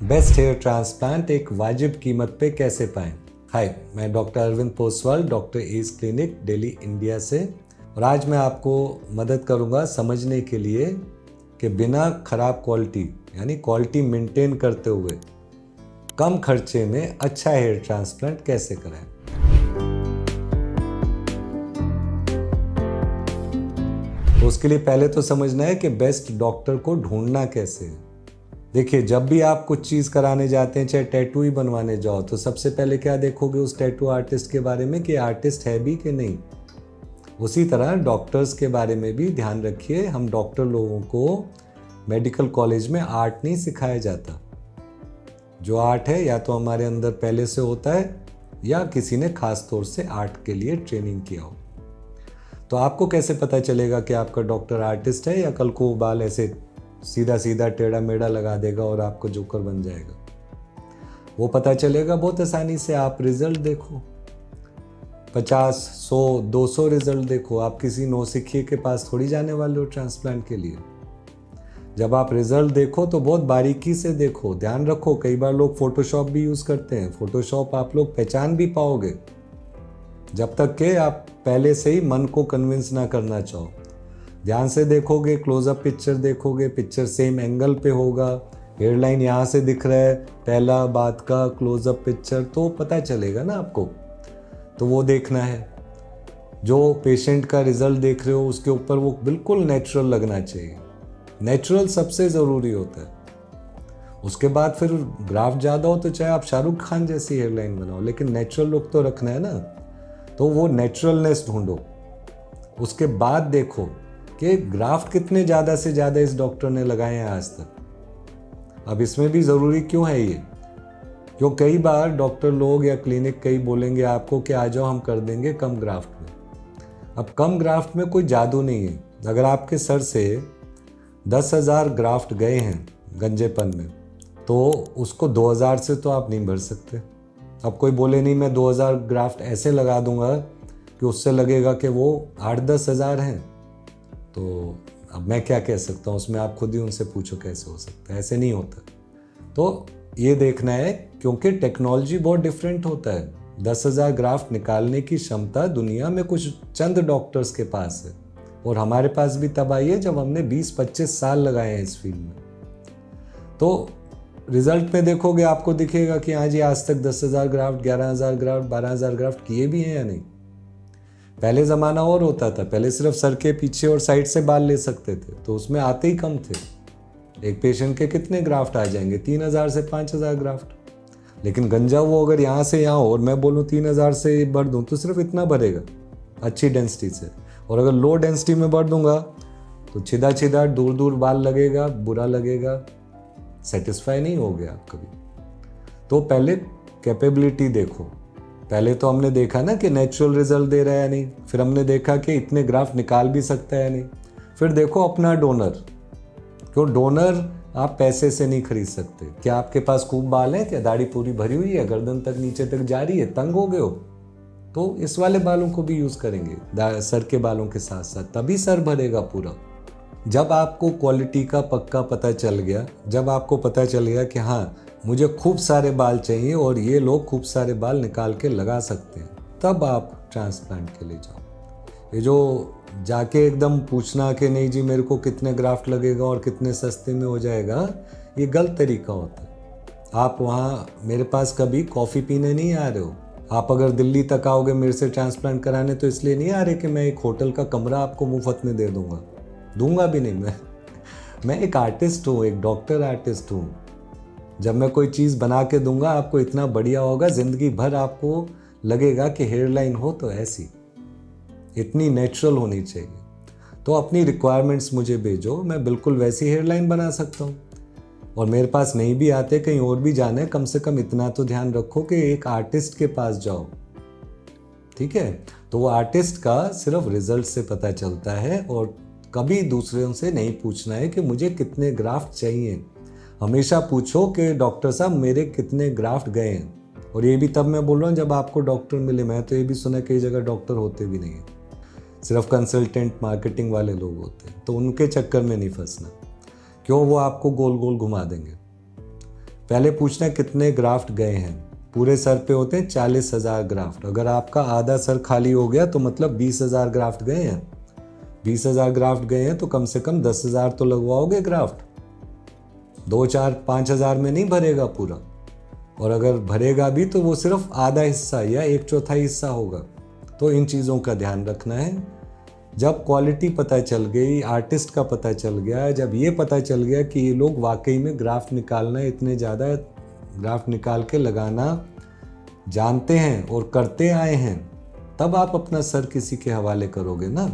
Best hair transplant एक वाजिब कीमत पे कैसे पाएं। हाय, मैं doctor Arvind Poswal, doctor S clinic, Delhi, India से। और आज मैं आपको मदद करूंगा समझने के लिए कि बिना खराब क्वालिटी यानी क्वालिटी मेंटेन करते हुए कम खर्चे में अच्छा हेयर ट्रांसप्लांट कैसे कराएं। तो उसके लिए पहले तो समझना है कि बेस्ट डॉक्टर को ढूंढना कैसे है। देखिए, जब भी आप कुछ चीज़ कराने जाते हैं, चाहे टैटू ही बनवाने जाओ, तो सबसे पहले क्या देखोगे उस टैटू आर्टिस्ट के बारे में कि आर्टिस्ट है भी कि नहीं। उसी तरह डॉक्टर्स के बारे में भी ध्यान रखिए। हम डॉक्टर लोगों को मेडिकल कॉलेज में आर्ट नहीं सिखाया जाता। जो आर्ट है या तो हमारे अंदर पहले से होता है या किसी ने खास तौर से आर्ट के लिए ट्रेनिंग किया हो। तो आपको कैसे पता चलेगा कि आपका डॉक्टर आर्टिस्ट है या कल को वो बाल ऐसे सीधा सीधा टेढ़ा मेढ़ा लगा देगा और आपको जोकर बन जाएगा। वो पता चलेगा बहुत आसानी से। आप रिजल्ट देखो, 50, 100, 200 रिजल्ट देखो। आप किसी नौसिखिए के पास थोड़ी जाने वाले हो ट्रांसप्लांट के लिए। जब आप रिजल्ट देखो तो बहुत बारीकी से देखो। ध्यान रखो, कई बार लोग फोटोशॉप भी यूज़ करते हैं। फोटोशॉप आप लोग पहचान भी पाओगे जब तक कि आप पहले से ही मन को कन्विंस ना करना चाहो। ध्यान से देखोगे, क्लोजअप पिक्चर देखोगे, पिक्चर सेम एंगल पे होगा, हेयरलाइन यहाँ से दिख रहा है, पहला बात का क्लोजअप पिक्चर, तो पता चलेगा ना आपको। तो वो देखना है। जो पेशेंट का रिजल्ट देख रहे हो उसके ऊपर वो बिल्कुल नेचुरल लगना चाहिए। नेचुरल सबसे ज़रूरी होता है। उसके बाद फिर ग्राफ ज़्यादा हो तो चाहे आप शाहरुख खान जैसी हेयरलाइन बनाओ, लेकिन नेचुरल लुक तो रखना है ना। तो वो नेचुरलनेस ढूंढो। उसके बाद देखो कि ग्राफ्ट कितने ज़्यादा से ज़्यादा इस डॉक्टर ने लगाए हैं आज तक। अब इसमें भी ज़रूरी क्यों है ये? क्यों कई बार डॉक्टर लोग या क्लिनिक कई बोलेंगे आपको कि आ जाओ हम कर देंगे कम ग्राफ्ट में। अब कम ग्राफ्ट में कोई जादू नहीं है। अगर आपके सर से 10,000 ग्राफ्ट गए हैं गंजेपन में, तो उसको 2,000 से तो आप नहीं भर सकते। अब कोई बोले नहीं मैं 2,000 ग्राफ्ट ऐसे लगा दूंगा कि उससे लगेगा कि वो 8-10 हज़ार हैं, तो अब मैं क्या कह सकता हूँ उसमें। आप खुद ही उनसे पूछो कैसे हो सकता है। ऐसे नहीं होता। तो ये देखना है, क्योंकि टेक्नोलॉजी बहुत डिफरेंट होता है। 10,000 ग्राफ्ट निकालने की क्षमता दुनिया में कुछ चंद डॉक्टर्स के पास है, और हमारे पास भी तब आई है जब हमने 20-25 साल लगाए हैं इस फील्ड में। तो रिजल्ट में देखोगे आपको दिखेगा कि हाँ जी, आज तक 10,000 ग्राफ्ट, 11,000 ग्राफ्ट, 12,000 ग्राफ्ट किए भी हैं या नहीं। पहले ज़माना और होता था। पहले सिर्फ सर के पीछे और साइड से बाल ले सकते थे, तो उसमें आते ही कम थे। एक पेशेंट के कितने ग्राफ्ट आ जाएंगे? 3,000 से 5,000 ग्राफ्ट। लेकिन गंजा वो अगर यहाँ से यहाँ हो और मैं बोलूँ 3,000 से भर दूँ तो सिर्फ इतना भरेगा अच्छी डेंसिटी से। और अगर लो डेंसिटी में भर दूंगा तो छिदा छिदा दूर दूर बाल लगेगा, बुरा लगेगा, सेटिस्फाई नहीं हो गया आप कभी। तो पहले कैपेबिलिटी देखो। पहले तो हमने देखा ना कि नेचुरल रिजल्ट दे रहा है या नहीं, फिर हमने देखा कि इतने ग्राफ निकाल भी सकता है या नहीं, फिर देखो अपना डोनर। क्यों? डोनर आप पैसे से नहीं खरीद सकते। क्या आपके पास खूब बाल है? क्या दाढ़ी पूरी भरी हुई है, गर्दन तक नीचे तक जा रही है, तंग हो गए हो, तो इस वाले बालों को भी यूज़ करेंगे सर के बालों के साथ साथ, तभी सर भरेगा पूरा। जब आपको क्वालिटी का पक्का पता चल गया, जब आपको पता चल गया कि हाँ मुझे खूब सारे बाल चाहिए और ये लोग खूब सारे बाल निकाल के लगा सकते हैं, तब आप ट्रांसप्लांट के लिए जाओ। ये जो जाके एकदम पूछना कि नहीं जी मेरे को कितने ग्राफ्ट लगेगा और कितने सस्ते में हो जाएगा, ये गलत तरीका होता है। आप वहाँ मेरे पास कभी कॉफ़ी पीने नहीं आ रहे हो। आप अगर दिल्ली तक आओगे मेरे से ट्रांसप्लांट कराने तो इसलिए नहीं आ रहे कि मैं एक होटल का कमरा आपको मुफ्त में दे दूंगा भी नहीं। मैं एक आर्टिस्ट हूँ, एक डॉक्टर आर्टिस्ट हूँ। जब मैं कोई चीज़ बना के दूंगा आपको इतना बढ़िया होगा, ज़िंदगी भर आपको लगेगा कि हेयरलाइन हो तो ऐसी, इतनी नेचुरल होनी चाहिए। तो अपनी रिक्वायरमेंट्स मुझे भेजो, मैं बिल्कुल वैसी हेयरलाइन बना सकता हूँ। और मेरे पास नहीं भी आते, कहीं और भी जाना है, कम से कम इतना तो ध्यान रखो कि एक आर्टिस्ट के पास जाओ। ठीक है? तो वो आर्टिस्ट का सिर्फ रिजल्ट से पता चलता है, और कभी दूसरों से नहीं पूछना है कि मुझे कितने ग्राफ्ट चाहिए। हमेशा पूछो कि डॉक्टर साहब मेरे कितने ग्राफ्ट गए हैं। और ये भी तब मैं बोल रहा हूँ जब आपको डॉक्टर मिले। मैं तो ये भी सुना कई जगह डॉक्टर होते भी नहीं हैं, सिर्फ कंसल्टेंट मार्केटिंग वाले लोग होते हैं। तो उनके चक्कर में नहीं फंसना। क्यों? वो आपको गोल गोल घुमा देंगे। पहले पूछना कितने ग्राफ्ट गए हैं। पूरे सर पे होते हैं 40,000 ग्राफ्ट। अगर आपका आधा सर खाली हो गया तो मतलब 20,000 ग्राफ्ट गए हैं। 20,000 ग्राफ्ट गए हैं तो कम से कम 10,000 तो लगवाओगे ग्राफ्ट। 2, 4, 5,000 में नहीं भरेगा पूरा। और अगर भरेगा भी तो वो सिर्फ आधा हिस्सा या 1/4 हिस्सा होगा। तो इन चीज़ों का ध्यान रखना है। जब क्वालिटी पता चल गई, आर्टिस्ट का पता चल गया, जब ये पता चल गया कि ये लोग वाकई में ग्राफ्ट निकालना, इतने ज़्यादा ग्राफ्ट निकाल के लगाना जानते हैं और करते आए हैं, तब आप अपना सर किसी के हवाले करोगे ना।